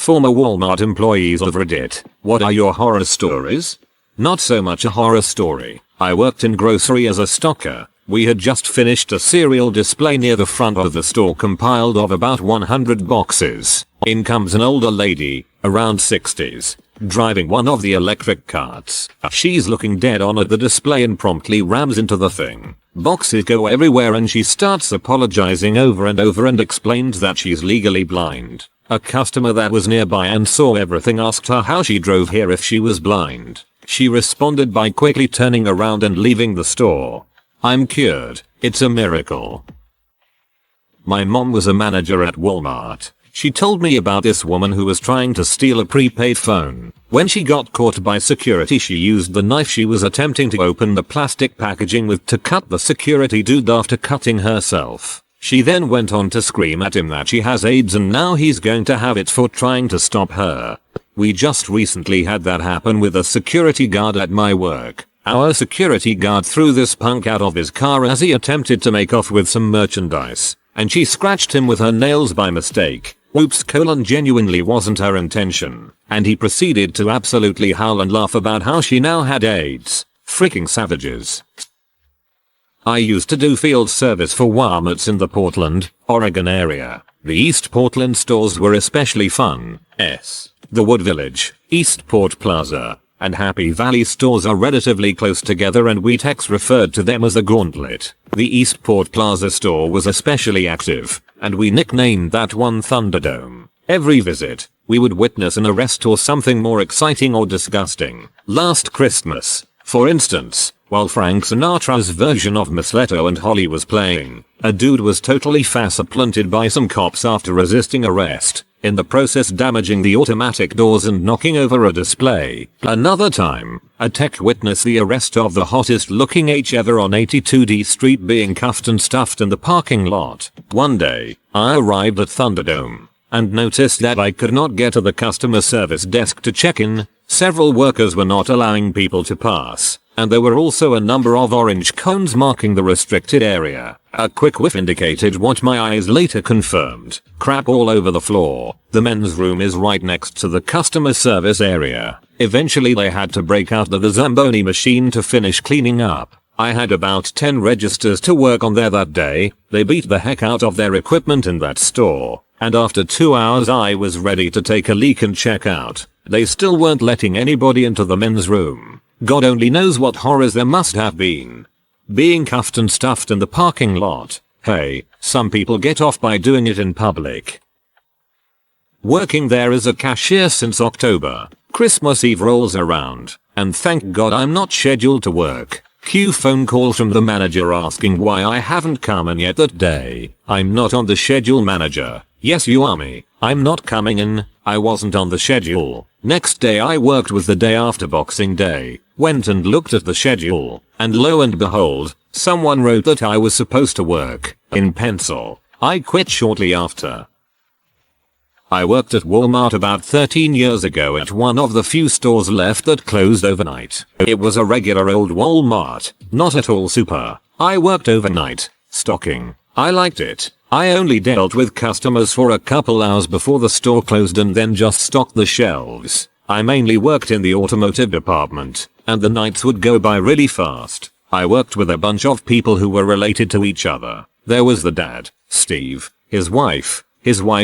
Former Walmart employees of Reddit, what are your horror stories? Not so much a horror story. I worked in grocery as a stocker. We had just finished a cereal display near the front of the store compiled of about 100 boxes. In comes an older lady, around 60s, driving one of the electric carts. She's looking dead on at the display and promptly rams into the thing. Boxes go everywhere and she starts apologizing over and over and explains that she's legally blind. A customer that was nearby and saw everything asked her how she drove here if she was blind. She responded by quickly turning around and leaving the store. I'm cured. It's a miracle. My mom was a manager at Walmart. She told me about this woman who was trying to steal a prepaid phone. When she got caught by security, she used the knife she was attempting to open the plastic packaging with to cut the security dude after cutting herself. She then went on to scream at him that she has AIDS and now he's going to have it for trying to stop her. We just recently had that happen with a security guard at my work. Our security guard threw this punk out of his car as he attempted to make off with some merchandise, and she scratched him with her nails by mistake. Oops, genuinely wasn't her intention. And he proceeded to absolutely howl and laugh about how she now had AIDS. Freaking savages. I used to do field service for Walmarts in the Portland, Oregon area. The East Portland stores were especially fun. The Wood Village, Eastport Plaza, and Happy Valley stores are relatively close together and we techs referred to them as the Gauntlet. The Eastport Plaza store was especially active, and we nicknamed that one Thunderdome. Every visit, we would witness an arrest or something more exciting or disgusting. Last Christmas, for instance, while Frank Sinatra's version of Mistletoe and Holly was playing, a dude was totally face-planted by some cops after resisting arrest, in the process damaging the automatic doors and knocking over a display. Another time, a tech witnessed the arrest of the hottest looking H ever on 82D Street being cuffed and stuffed in the parking lot. One day, I arrived at Thunderdome, and noticed that I could not get to the customer service desk to check in. Several workers were not allowing people to pass, and there were also a number of orange cones marking the restricted area. A quick whiff indicated what my eyes later confirmed. Crap all over the floor. The men's room is right next to the customer service area. Eventually they had to break out the Zamboni machine to finish cleaning up. I had about 10 registers to work on there that day. They beat the heck out of their equipment in that store, and after 2 hours I was ready to take a leak and check out. They still weren't letting anybody into the men's room. God only knows what horrors there must have been. Being cuffed and stuffed in the parking lot. Hey, some people get off by doing it in public. Working there as a cashier since October. Christmas Eve rolls around, and thank God I'm not scheduled to work. Cue phone call from the manager asking why I haven't come in yet that day. I'm not on the schedule, manager. Yes, you are me. I'm not coming in. I wasn't on the schedule. Next day I worked with the day after Boxing Day. Went and looked at the schedule, and lo and behold, someone wrote that I was supposed to work, in pencil. I quit shortly after. I worked at Walmart about 13 years ago at one of the few stores left that closed overnight. It was a regular old Walmart, not at all super. I worked overnight, stocking. I liked it. I only dealt with customers for a couple hours before the store closed and then just stocked the shelves. I mainly worked in the automotive department, and the nights would go by really fast. I worked with a bunch of people who were related to each other. There was the dad, Steve, his wife's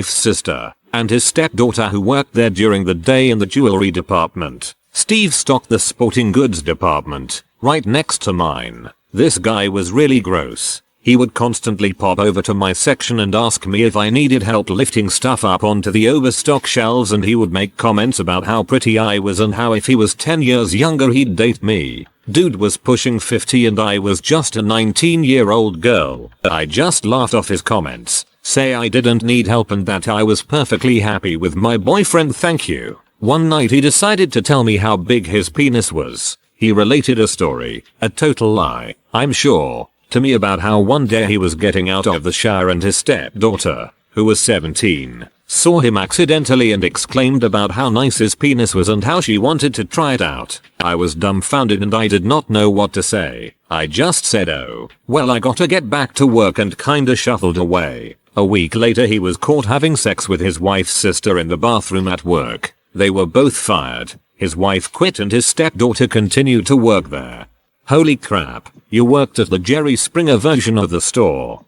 sister, and his stepdaughter who worked there during the day in the jewelry department. Steve stocked the sporting goods department, right next to mine. This guy was really gross. He would constantly pop over to my section and ask me if I needed help lifting stuff up onto the overstock shelves, and he would make comments about how pretty I was and how if he was 10 years younger he'd date me. Dude was pushing 50 and I was just a 19-year-old girl. I just laughed off his comments, say I didn't need help and that I was perfectly happy with my boyfriend, thank you. One night he decided to tell me how big his penis was. He related a story, a total lie, I'm sure, to me about how one day he was getting out of the shower and his stepdaughter, who was 17, saw him accidentally and exclaimed about how nice his penis was and how she wanted to try it out. I was dumbfounded and I did not know what to say. I just said, oh, well, I gotta get back to work, and kinda shuffled away. A week later he was caught having sex with his wife's sister in the bathroom at work. They were both fired. His wife quit and his stepdaughter continued to work there. Holy crap, you worked at the Jerry Springer version of the store.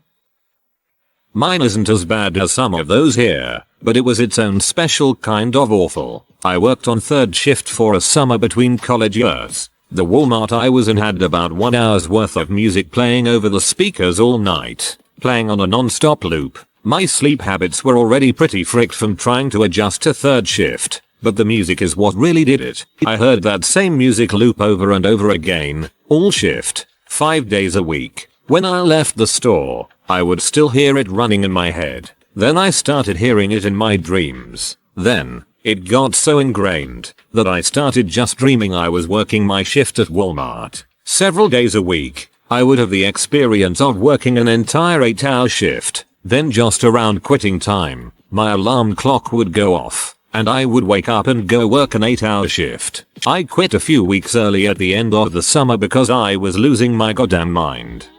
Mine isn't as bad as some of those here, but it was its own special kind of awful. I worked on third shift for a summer between college years. The Walmart I was in had about 1 hour's worth of music playing over the speakers all night, playing on a non-stop loop. My sleep habits were already pretty fricked from trying to adjust to third shift, but the music is what really did it. I heard that same music loop over and over again, all shift, 5 days a week. When I left the store, I would still hear it running in my head. Then I started hearing it in my dreams. Then, it got so ingrained that I started just dreaming I was working my shift at Walmart. Several days a week, I would have the experience of working an entire 8-hour shift. Then just around quitting time, my alarm clock would go off, and I would wake up and go work an 8-hour shift. I quit a few weeks early at the end of the summer because I was losing my goddamn mind.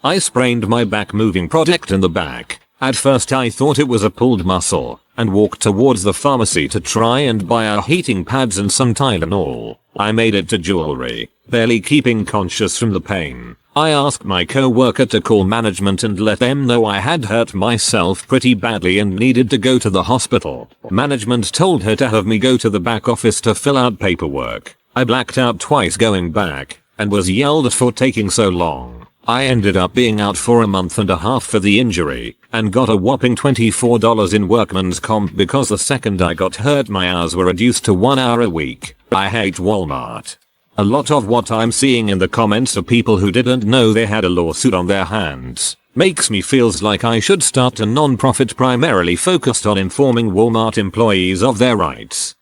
I sprained my back moving product in the back. At first I thought it was a pulled muscle, and walked towards the pharmacy to try and buy our heating pads and some Tylenol. I made it to jewelry, barely keeping conscious from the pain. I asked my co-worker to call management and let them know I had hurt myself pretty badly and needed to go to the hospital. Management told her to have me go to the back office to fill out paperwork. I blacked out twice going back, and was yelled at for taking so long. I ended up being out for a month and a half for the injury, and got a whopping $24 in workman's comp because the second I got hurt my hours were reduced to 1 hour a week. I hate Walmart. A lot of what I'm seeing in the comments are people who didn't know they had a lawsuit on their hands. Makes me feels like I should start a non-profit primarily focused on informing Walmart employees of their rights.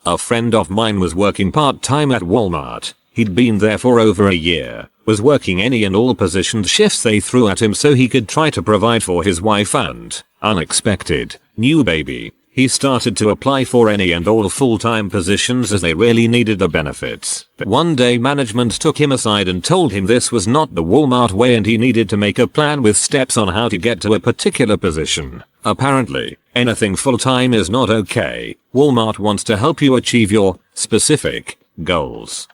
A friend of mine was working part-time at Walmart. He'd been there for over a year, was working any and all positioned shifts they threw at him so he could try to provide for his wife and, unexpected, new baby. He started to apply for any and all full-time positions as they really needed the benefits. But one day management took him aside and told him this was not the Walmart way and he needed to make a plan with steps on how to get to a particular position. Apparently, anything full-time is not okay. Walmart wants to help you achieve your specific goals.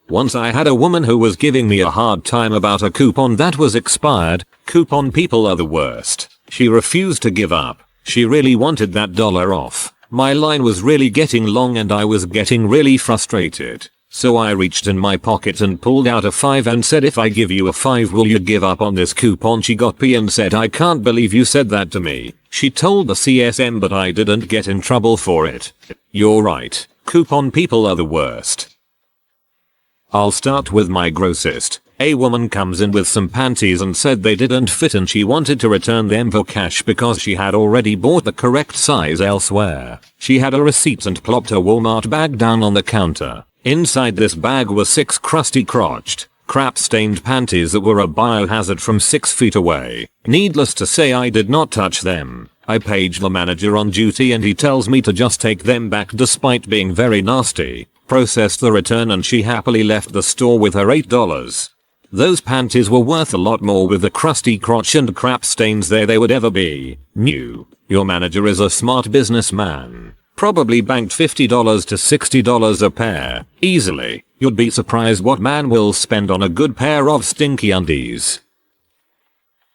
Once I had a woman who was giving me a hard time about a coupon that was expired. Coupon people are the worst. She refused to give up. She really wanted that dollar off. My line was really getting long and I was getting really frustrated. So I reached in my pocket and pulled out a $5 and said, if I give you a $5 will you give up on this coupon? She got pissed and said, I can't believe you said that to me. She told the CSM but I didn't get in trouble for it. You're right. Coupon people are the worst. I'll start with my grossest. A woman comes in with some panties and said they didn't fit and she wanted to return them for cash because she had already bought the correct size elsewhere. She had a receipt and plopped her Walmart bag down on the counter. Inside this bag were 6 crusty-crotched, crap-stained panties that were a biohazard from 6 feet away. Needless to say I did not touch them. I paged the manager on duty and he tells me to just take them back despite being very nasty. Processed the return and she happily left the store with her $8. Those panties were worth a lot more with the crusty crotch and crap stains there they would ever be new. Your manager is a smart businessman. Probably banked $50 to $60 a pair. Easily. You'd be surprised what man will spend on a good pair of stinky undies.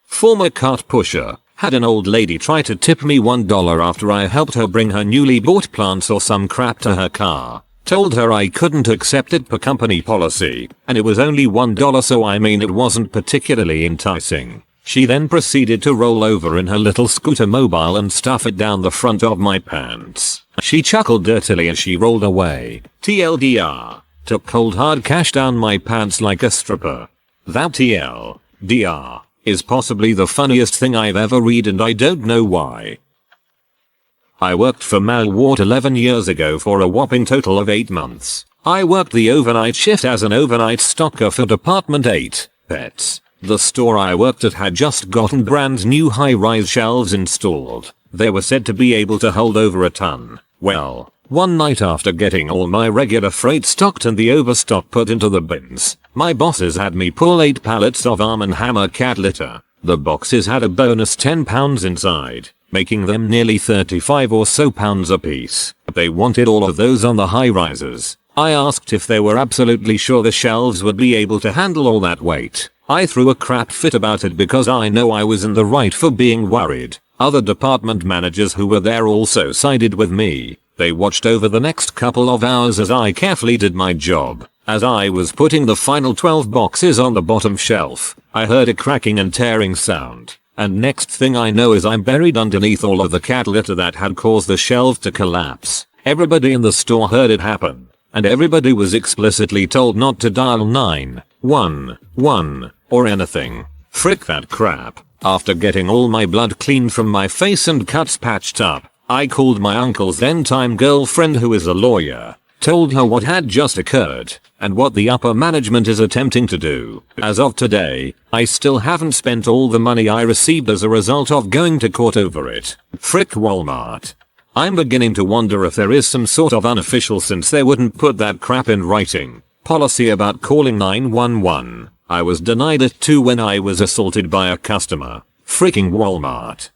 Former cart pusher. Had an old lady try to tip me $1 after I helped her bring her newly bought plants or some crap to her car. Told her I couldn't accept it per company policy, and it was only $1 so I mean it wasn't particularly enticing. She then proceeded to roll over in her little scooter mobile and stuff it down the front of my pants. She chuckled dirtily as she rolled away. TLDR. Took cold hard cash down my pants like a stripper. That TLDR is possibly the funniest thing I've ever read and I don't know why. I worked for Malwart 11 years ago for a whopping total of 8 months. I worked the overnight shift as an overnight stocker for Department 8, Pets. The store I worked at had just gotten brand new high-rise shelves installed. They were said to be able to hold over a ton. Well, one night after getting all my regular freight stocked and the overstock put into the bins, my bosses had me pull 8 pallets of Arm & Hammer cat litter. The boxes had a bonus 10 pounds inside, making them nearly 35 or so pounds apiece. They wanted all of those on the high-rises. I asked if they were absolutely sure the shelves would be able to handle all that weight. I threw a crap fit about it because I know I was in the right for being worried. Other department managers who were there also sided with me. They watched over the next couple of hours as I carefully did my job. As I was putting the final 12 boxes on the bottom shelf, I heard a cracking and tearing sound. And next thing I know is I'm buried underneath all of the cat litter that had caused the shelf to collapse. Everybody in the store heard it happen, and everybody was explicitly told not to dial 911 or anything. Frick that crap. After getting all my blood cleaned from my face and cuts patched up, I called my uncle's then-time girlfriend who is a lawyer, told her what had just occurred, and what the upper management is attempting to do. As of today, I still haven't spent all the money I received as a result of going to court over it. Frick Walmart. I'm beginning to wonder if there is some sort of unofficial, since they wouldn't put that crap in writing, policy about calling 911. I was denied it too when I was assaulted by a customer. Freaking Walmart.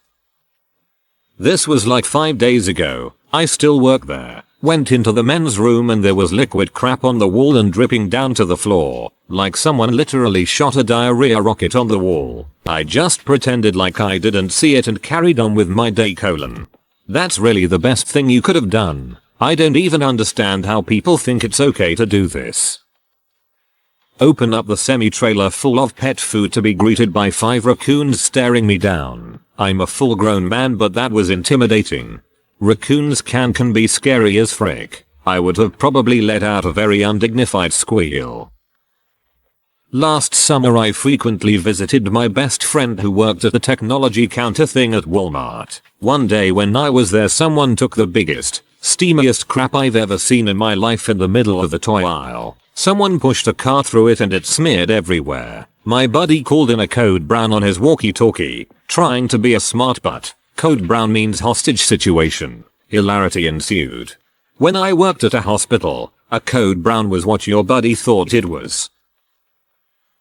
This was like 5 days ago. I still work there. Went into the men's room and there was liquid crap on the wall and dripping down to the floor, like someone literally shot a diarrhea rocket on the wall. I just pretended like I didn't see it and carried on with my day. That's really the best thing you could have done. I don't even understand how people think it's okay to do this. Open up the semi-trailer full of pet food to be greeted by 5 raccoons staring me down. I'm a full-grown man, but that was intimidating. Raccoons can be scary as frick. I would have probably let out a very undignified squeal. Last summer I frequently visited my best friend who worked at the technology counter thing at Walmart. One day when I was there, someone took the biggest, steamiest crap I've ever seen in my life in the middle of the toy aisle. Someone pushed a car through it and it smeared everywhere. My buddy called in a code brown on his walkie-talkie, trying to be a smart butt. Code brown means hostage situation. Hilarity ensued. When I worked at a hospital, a code brown was what your buddy thought it was.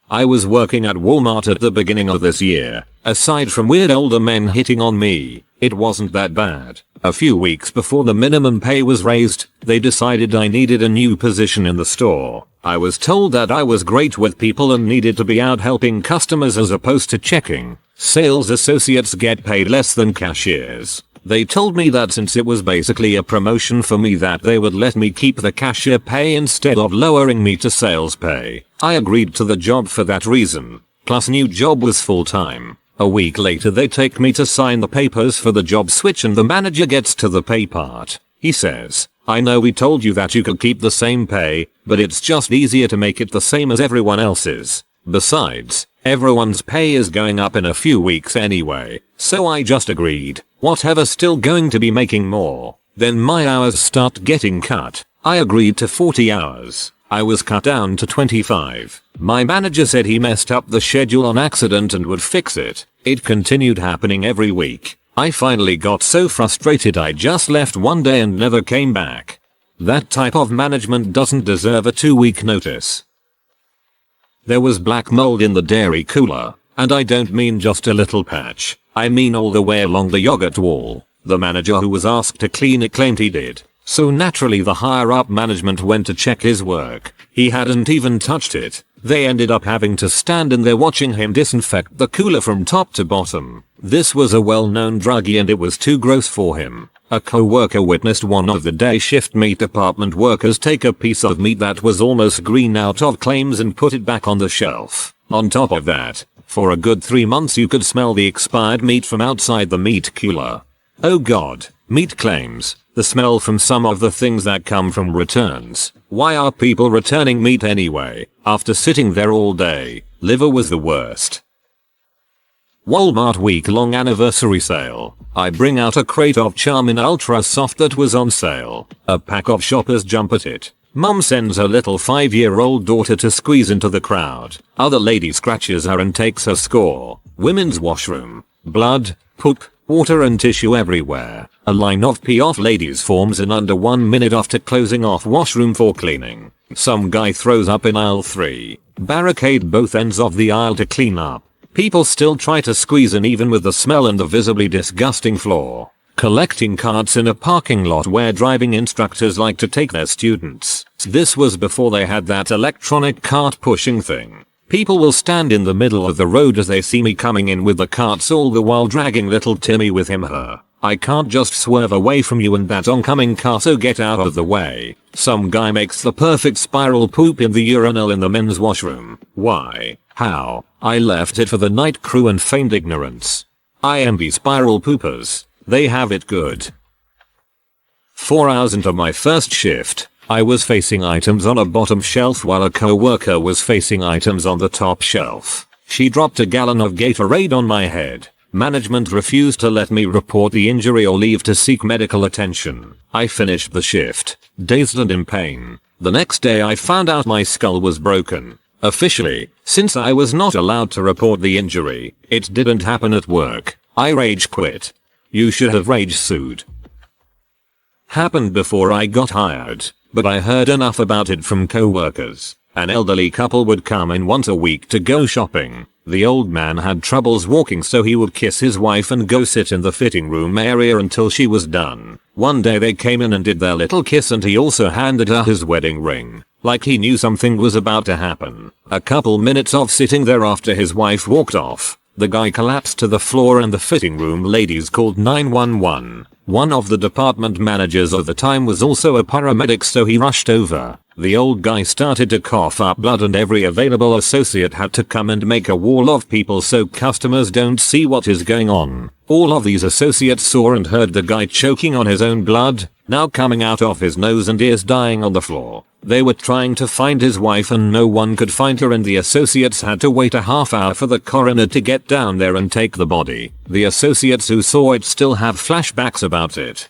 I was working at Walmart at the beginning of this year. Aside from weird older men hitting on me, it wasn't that bad. A few weeks before the minimum pay was raised, they decided I needed a new position in the store. I was told that I was great with people and needed to be out helping customers as opposed to checking. Sales associates get paid less than cashiers. They told me that since it was basically a promotion for me, that they would let me keep the cashier pay instead of lowering me to sales pay. I agreed to the job for that reason. Plus new job was full time. A week later they take me to sign the papers for the job switch and the manager gets to the pay part. He says, "I know we told you that you could keep the same pay, but it's just easier to make it the same as everyone else's. Besides, everyone's pay is going up in a few weeks anyway." So I just agreed. Whatever, still going to be making more. Then my hours start getting cut. I agreed to 40 hours. I was cut down to 25. My manager said he messed up the schedule on accident and would fix it. It continued happening every week. I finally got so frustrated I just left one day and never came back. That type of management doesn't deserve a 2-week notice. There was black mold in the dairy cooler, and I don't mean just a little patch. I mean all the way along the yogurt wall. The manager who was asked to clean it claimed he did. So naturally the higher up management went to check his work. He hadn't even touched it. They ended up having to stand in there watching him disinfect the cooler from top to bottom. This was a well-known druggie and it was too gross for him. A co-worker witnessed one of the day shift meat department workers take a piece of meat that was almost green out of claims and put it back on the shelf. On top of that, for a good 3 months you could smell the expired meat from outside the meat cooler. Oh god, meat claims. The smell from some of the things that come from returns. Why are people returning meat anyway, after sitting there all day? Liver was the worst. Walmart week-long anniversary sale. I bring out a crate of Charmin Ultra Soft that was on sale. A pack of shoppers jump at it. Mom sends her little 5-year-old daughter to squeeze into the crowd. Other lady scratches her and takes her score. Women's washroom. Blood, poop, water and tissue everywhere. A line of pee-off ladies forms in under 1 minute after closing off washroom for cleaning. Some guy throws up in aisle 3. Barricade both ends of the aisle to clean up. People still try to squeeze in even with the smell and the visibly disgusting floor. Collecting carts in a parking lot where driving instructors like to take their students. This was before they had that electronic cart pushing thing. People will stand in the middle of the road as they see me coming in with the carts, all the while dragging little Timmy with him/her. I can't just swerve away from you and that oncoming car, so get out of the way. Some guy makes the perfect spiral poop in the urinal in the men's washroom. Why? How? I left it for the night crew and feigned ignorance. I envy spiral poopers. They have it good. 4 hours into my first shift, I was facing items on a bottom shelf while a co-worker was facing items on the top shelf. She dropped a gallon of Gatorade on my head. Management refused to let me report the injury or leave to seek medical attention. I finished the shift, dazed and in pain. The next day I found out my skull was broken. Officially, since I was not allowed to report the injury, it didn't happen at work. I rage quit. You should have rage sued. Happened before I got hired, but I heard enough about it from co-workers. An elderly couple would come in once a week to go shopping. The old man had troubles walking, so he would kiss his wife and go sit in the fitting room area until she was done. One day they came in and did their little kiss and he also handed her his wedding ring. Like he knew something was about to happen. A couple minutes of sitting there after his wife walked off, the guy collapsed to the floor and the fitting room ladies called 911. One of the department managers of the time was also a paramedic, so he rushed over. The old guy started to cough up blood and every available associate had to come and make a wall of people so customers don't see what is going on. All of these associates saw and heard the guy choking on his own blood, now coming out of his nose and ears, dying on the floor. They were trying to find his wife and no one could find her, and the associates had to wait a half hour for the coroner to get down there and take the body. The associates who saw it still have flashbacks about it.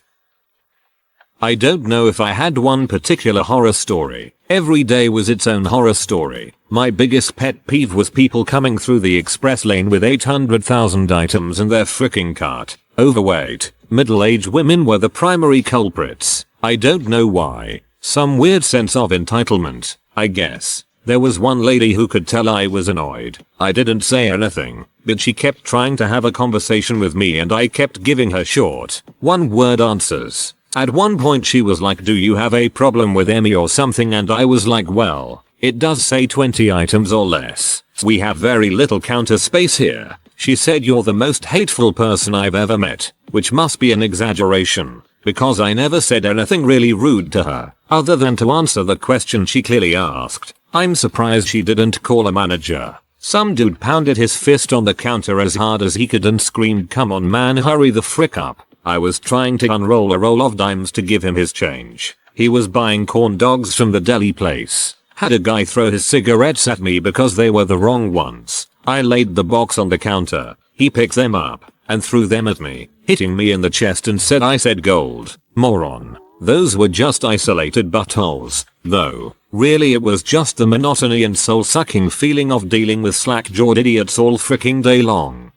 I don't know if I had one particular horror story. Every day was its own horror story. My biggest pet peeve was people coming through the express lane with 800,000 items in their freaking cart. Overweight, middle-aged women were the primary culprits. I don't know why. Some weird sense of entitlement, I guess. There was one lady who could tell I was annoyed. I didn't say anything, but she kept trying to have a conversation with me and I kept giving her short, one-word answers. At one point she was like, "Do you have a problem with Emmy or something?" And I was like, "Well, it does say 20 items or less. We have very little counter space here." She said, "You're the most hateful person I've ever met," which must be an exaggeration, because I never said anything really rude to her, other than to answer the question she clearly asked. I'm surprised she didn't call a manager. Some dude pounded his fist on the counter as hard as he could and screamed, "Come on man, hurry the frick up." I was trying to unroll a roll of dimes to give him his change. He was buying corn dogs from the deli place. Had a guy throw his cigarettes at me because they were the wrong ones. I laid the box on the counter. He picked them up and threw them at me, hitting me in the chest and said, "I said gold, moron." Those were just isolated buttholes, though. Really it was just the monotony and soul-sucking feeling of dealing with slack-jawed idiots all freaking day long.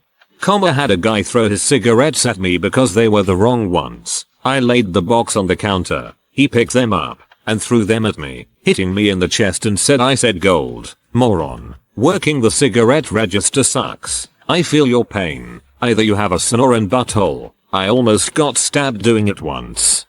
Had a guy throw his cigarettes at me because they were the wrong ones. I laid the box on the counter. He picked them up and threw them at me, hitting me in the chest and said, "I said gold, moron." Working the cigarette register sucks. I feel your pain. Either you have a snoring butthole. I almost got stabbed doing it once.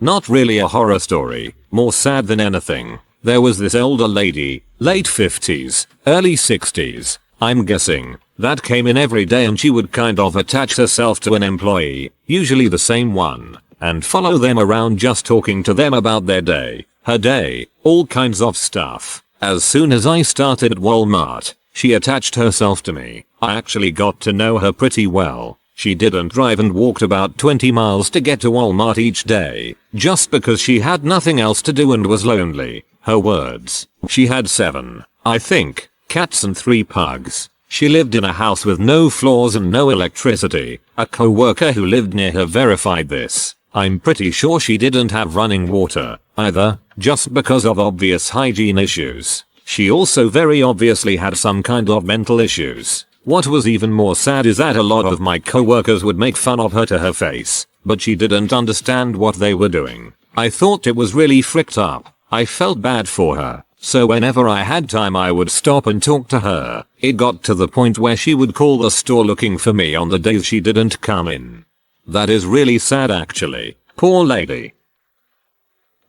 Not really a horror story, more sad than anything. There was this older lady, late 50s, early 60s, I'm guessing, that came in every day and she would kind of attach herself to an employee, usually the same one, and follow them around just talking to them about their day, her day, all kinds of stuff. As soon as I started at Walmart, she attached herself to me. I actually got to know her pretty well. She didn't drive and walked about 20 miles to get to Walmart each day, just because she had nothing else to do and was lonely. Her words. She had 7, I think, cats and 3 pugs. She lived in a house with no floors and no electricity. A co-worker who lived near her verified this. I'm pretty sure she didn't have running water either, just because of obvious hygiene issues. She also very obviously had some kind of mental issues. What was even more sad is that a lot of my coworkers would make fun of her to her face, but she didn't understand what they were doing. I thought it was really fricked up. I felt bad for her, so whenever I had time I would stop and talk to her. It got to the point where she would call the store looking for me on the days she didn't come in. That is really sad actually. Poor lady.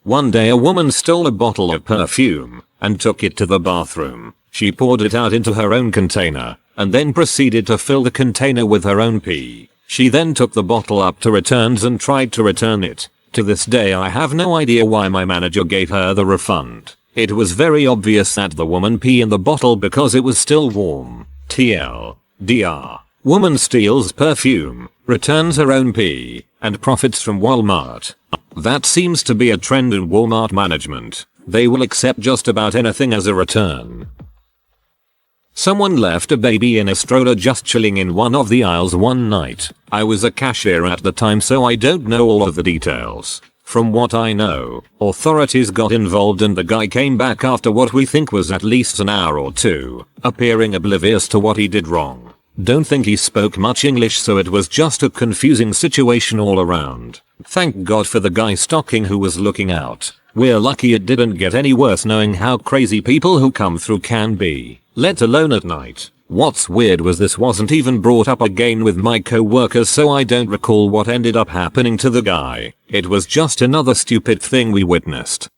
One day a woman stole a bottle of perfume and took it to the bathroom. She poured it out into her own container and then proceeded to fill the container with her own pee. She then took the bottle up to returns and tried to return it. To this day I have no idea why my manager gave her the refund. It was very obvious that the woman pee in the bottle because it was still warm. TLDR. Woman steals perfume, returns her own pee, and profits from Walmart. That seems to be a trend in Walmart management. They will accept just about anything as a return. Someone left a baby in a stroller just chilling in one of the aisles one night. I was a cashier at the time so I don't know all of the details. From what I know, authorities got involved and the guy came back after what we think was at least an hour or two, appearing oblivious to what he did wrong. Don't think he spoke much English so it was just a confusing situation all around. Thank God for the guy stocking who was looking out. We're lucky it didn't get any worse knowing how crazy people who come through can be, let alone at night. What's weird was this wasn't even brought up again with my co-workers so I don't recall what ended up happening to the guy. It was just another stupid thing we witnessed.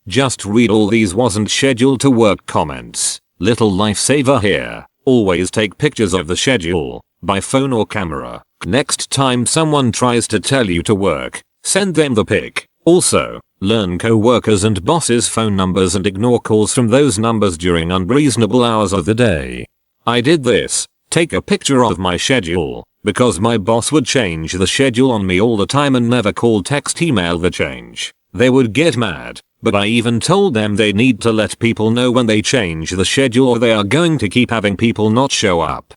Just read all these wasn't scheduled to work comments. Little lifesaver here. Always take pictures of the schedule, by phone or camera. Next time someone tries to tell you to work, send them the pic. Also, learn co-workers and bosses' phone numbers and ignore calls from those numbers during unreasonable hours of the day. I did this. Take a picture of my schedule, because my boss would change the schedule on me all the time and never call text email the change. They would get mad, but I even told them they need to let people know when they change the schedule or they are going to keep having people not show up.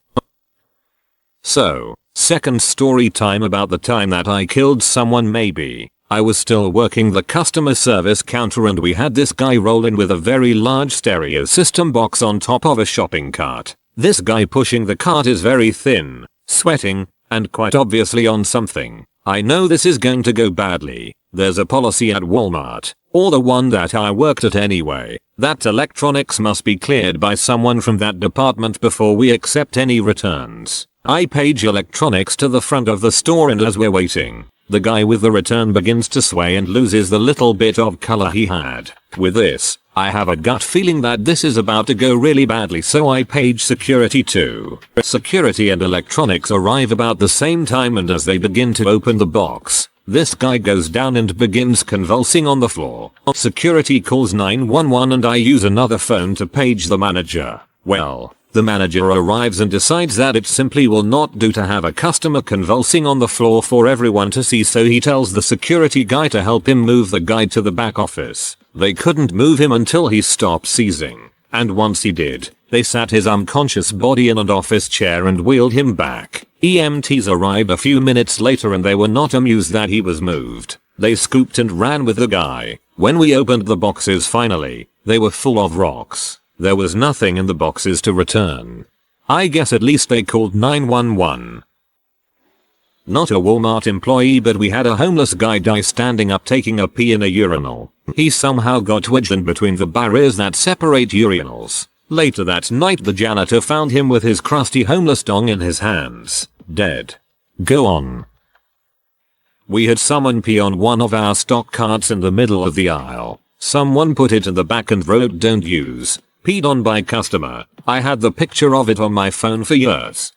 So, second story time about the time that I killed someone maybe. I was still working the customer service counter and we had this guy roll in with a very large stereo system box on top of a shopping cart. This guy pushing the cart is very thin, sweating, and quite obviously on something. I know this is going to go badly. There's a policy at Walmart, or the one that I worked at anyway, that electronics must be cleared by someone from that department before we accept any returns. I page electronics to the front of the store and as we're waiting, the guy with the return begins to sway and loses the little bit of color he had. With this, I have a gut feeling that this is about to go really badly so I page security too. Security and electronics arrive about the same time and as they begin to open the box, this guy goes down and begins convulsing on the floor. Security calls 911 and I use another phone to page the manager. Well, the manager arrives and decides that it simply will not do to have a customer convulsing on the floor for everyone to see so he tells the security guy to help him move the guy to the back office. They couldn't move him until he stopped seizing, and once he did, they sat his unconscious body in an office chair and wheeled him back. EMTs arrived a few minutes later and they were not amused that he was moved. They scooped and ran with the guy. When we opened the boxes finally, they were full of rocks. There was nothing in the boxes to return. I guess at least they called 911. Not a Walmart employee but we had a homeless guy die standing up taking a pee in a urinal. He somehow got wedged in between the barriers that separate urinals. Later that night the janitor found him with his crusty homeless dong in his hands, dead. Go on. We had someone pee on one of our stock carts in the middle of the aisle. Someone put it in the back and wrote "Don't use." Peed on by customer. I had the picture of it on my phone for years.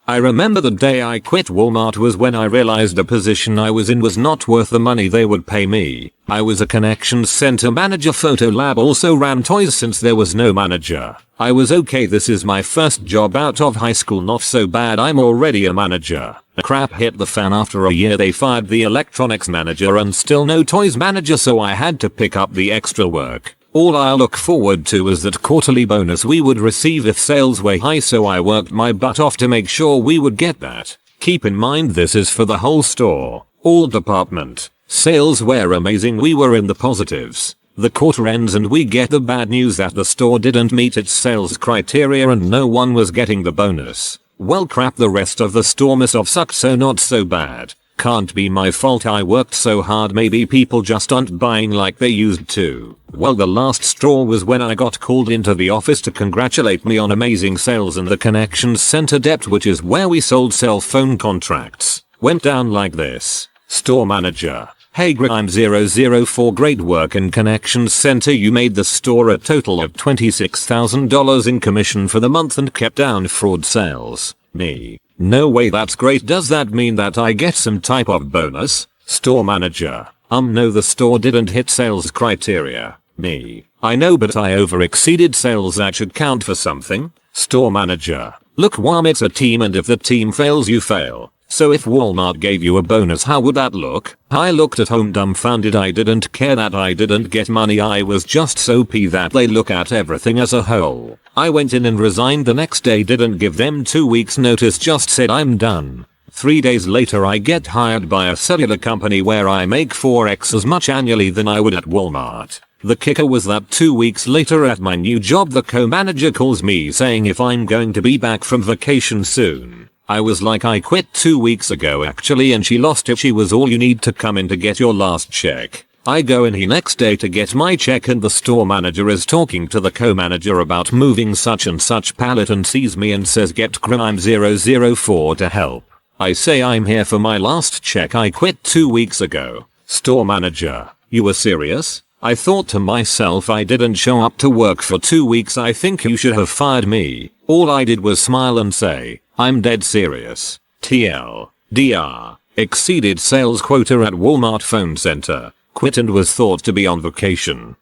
I remember the day I quit Walmart was when I realized the position I was in was not worth the money they would pay me. I was a connections center manager. Photo lab also ran toys since there was no manager. I was okay, this is my first job out of high school, not so bad, I'm already a manager. Crap hit the fan after a year. They fired the electronics manager and still no toys manager, so I had to pick up the extra work. All I look forward to was that quarterly bonus we would receive if sales were high, so I worked my butt off to make sure we would get that. Keep in mind this is for the whole store, all department. Sales were amazing, we were in the positives. The quarter ends and we get the bad news that the store didn't meet its sales criteria and no one was getting the bonus. Well crap, the rest of the store must have sucked, so not so bad. Can't be my fault, I worked so hard, maybe people just aren't buying like they used to. Well, the last straw was when I got called into the office to congratulate me on amazing sales, and the connections center debt, which is where we sold cell phone contracts, went down like this. Store manager: hey Grime 004, great work in connections center, you made the store a total of $26,000 in commission for the month and kept down fraud sales. Me: no way, that's great, does that mean that I get some type of bonus? Store manager: no, the store didn't hit sales criteria. Me: I know, but I over exceeded sales, that should count for something. Store manager: look, it's a team and if the team fails you fail. So if Walmart gave you a bonus, how would that look? I looked at home dumbfounded. I didn't care that I didn't get money, I was just so peeved that they look at everything as a whole. I went in and resigned the next day, didn't give them 2 weeks notice, just said I'm done. 3 days later I get hired by a cellular company where I make 4x as much annually than I would at Walmart. The kicker was that 2 weeks later at my new job the co-manager calls me saying if I'm going to be back from vacation soon. I was like, I quit 2 weeks ago actually, and she lost it. She was, all you need to come in to get your last check. I go in the next day to get my check and the store manager is talking to the co-manager about moving such and such pallet and sees me and says, get Grime 004 to help. I say, I'm here for my last check, I quit 2 weeks ago. Store manager: you were serious? I thought to myself, I didn't show up to work for 2 weeks, I think you should have fired me. All I did was smile and say, I'm dead serious. TLDR: exceeded sales quota at Walmart phone center. Quit and was thought to be on vacation.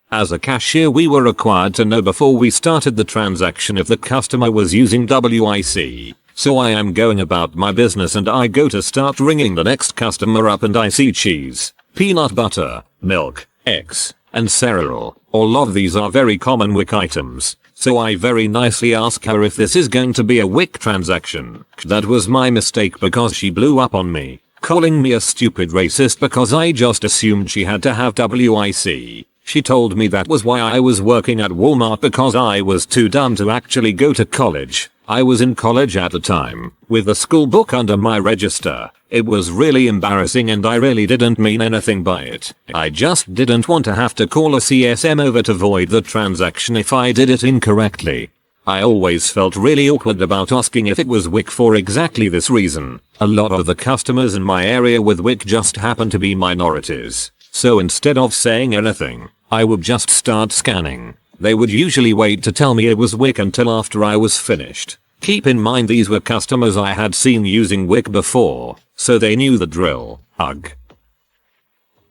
As a cashier we were required to know before we started the transaction if the customer was using WIC. So I am going about my business and I go to start ringing the next customer up and I see cheese, peanut butter, milk, eggs, and cereal. All of these are very common WIC items. So I very nicely ask her if this is going to be a WIC transaction. That was my mistake because she blew up on me, calling me a stupid racist because I just assumed she had to have WIC. She told me that was why I was working at Walmart, because I was too dumb to actually go to college. I was in college at the time, with a school book under my register. It was really embarrassing and I really didn't mean anything by it. I just didn't want to have to call a CSM over to void the transaction if I did it incorrectly. I always felt really awkward about asking if it was WIC for exactly this reason. A lot of the customers in my area with WIC just happen to be minorities. So instead of saying anything, I would just start scanning. They would usually wait to tell me it was WIC until after I was finished. Keep in mind these were customers I had seen using WIC before, so they knew the drill. Ugh.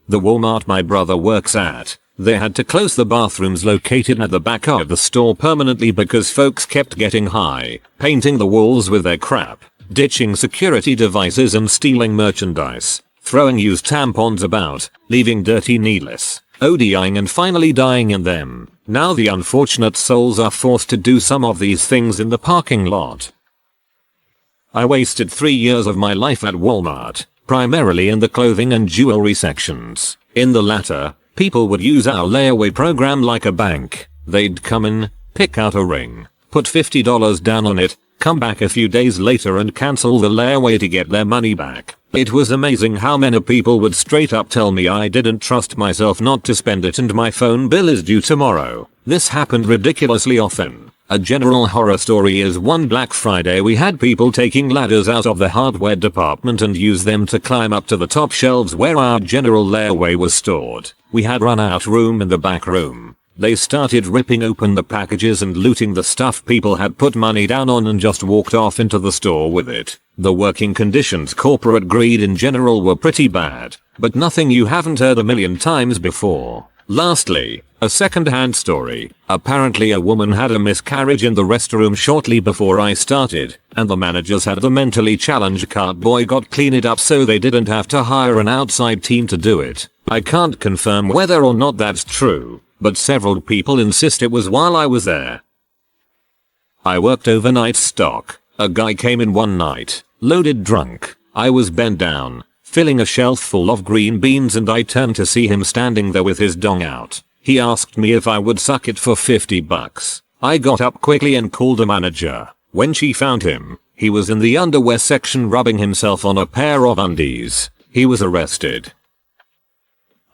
The Walmart my brother works at, they had to close the bathrooms located at the back of the store permanently because folks kept getting high, painting the walls with their crap, ditching security devices and stealing merchandise, throwing used tampons about, leaving dirty needles, ODing and finally dying in them. Now the unfortunate souls are forced to do some of these things in the parking lot. I wasted 3 years of my life at Walmart, primarily in the clothing and jewelry sections. In the latter, people would use our layaway program like a bank. They'd come in, pick out a ring, put $50 down on it, come back a few days later and cancel the layaway to get their money back. It was amazing how many people would straight up tell me I didn't trust myself not to spend it and my phone bill is due tomorrow. This happened ridiculously often. A general horror story is one Black Friday we had people taking ladders out of the hardware department and use them to climb up to the top shelves where our general layaway was stored. We had run out room in the back room. They started ripping open the packages and looting the stuff people had put money down on and just walked off into the store with it. The working conditions, corporate greed in general were pretty bad, but nothing you haven't heard a million times before. Lastly, a second-hand story. Apparently a woman had a miscarriage in the restroom shortly before I started, and the managers had the mentally challenged cart boy got clean it up so they didn't have to hire an outside team to do it. I can't confirm whether or not that's true, but several people insist it was while I was there. I worked overnight stock. A guy came in one night, loaded drunk. I was bent down, filling a shelf full of green beans, and I turned to see him standing there with his dong out. He asked me if I would suck it for 50 bucks. I got up quickly and called a manager. When she found him, he was in the underwear section rubbing himself on a pair of undies. He was arrested.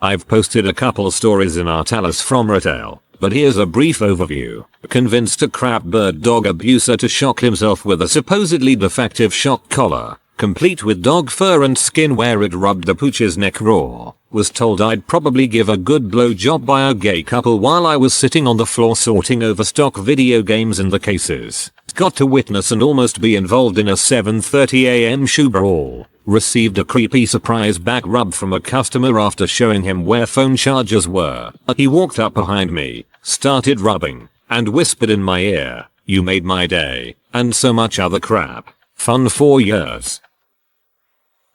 I've posted a couple stories in our Talus from retail, but here's a brief overview. Convinced a crap bird dog abuser to shock himself with a supposedly defective shock collar, complete with dog fur and skin where it rubbed the pooch's neck raw. Was told I'd probably give a good blowjob by a gay couple while I was sitting on the floor sorting over stock video games in the cases. Got to witness and almost be involved in a 7:30 AM shoe brawl. Received a creepy surprise back rub from a customer after showing him where phone chargers were. He walked up behind me, started rubbing, and whispered in my ear, "You made my day," and so much other crap. Fun 4 years.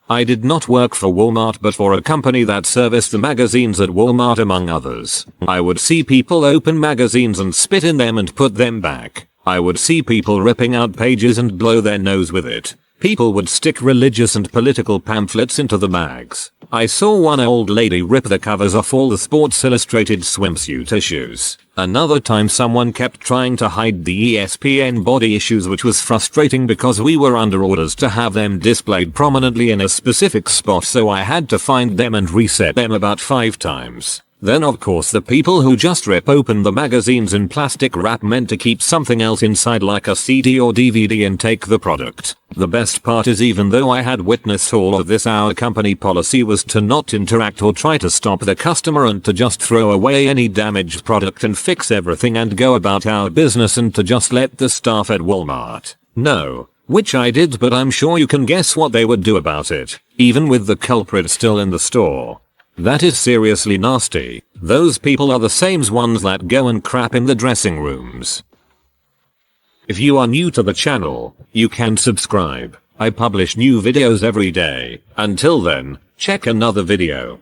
I did not work for Walmart but for a company that serviced the magazines at Walmart among others. I would see people open magazines and spit in them and put them back. I would see people ripping out pages and blow their nose with it. People would stick religious and political pamphlets into the mags. I saw one old lady rip the covers off all the Sports Illustrated swimsuit issues. Another time someone kept trying to hide the ESPN body issues, which was frustrating because we were under orders to have them displayed prominently in a specific spot, so I had to find them and reset them about 5 times. Then of course the people who just rip open the magazines in plastic wrap meant to keep something else inside like a CD or DVD and take the product. The best part is even though I had witnessed all of this, our company policy was to not interact or try to stop the customer and to just throw away any damaged product and fix everything and go about our business and to just let the staff at Walmart know. Which I did, but I'm sure you can guess what they would do about it, even with the culprit still in the store. That is seriously nasty. Those people are the same ones that go and crap in the dressing rooms. If you are new to the channel, you can subscribe. I publish new videos every day. Until then, check another video.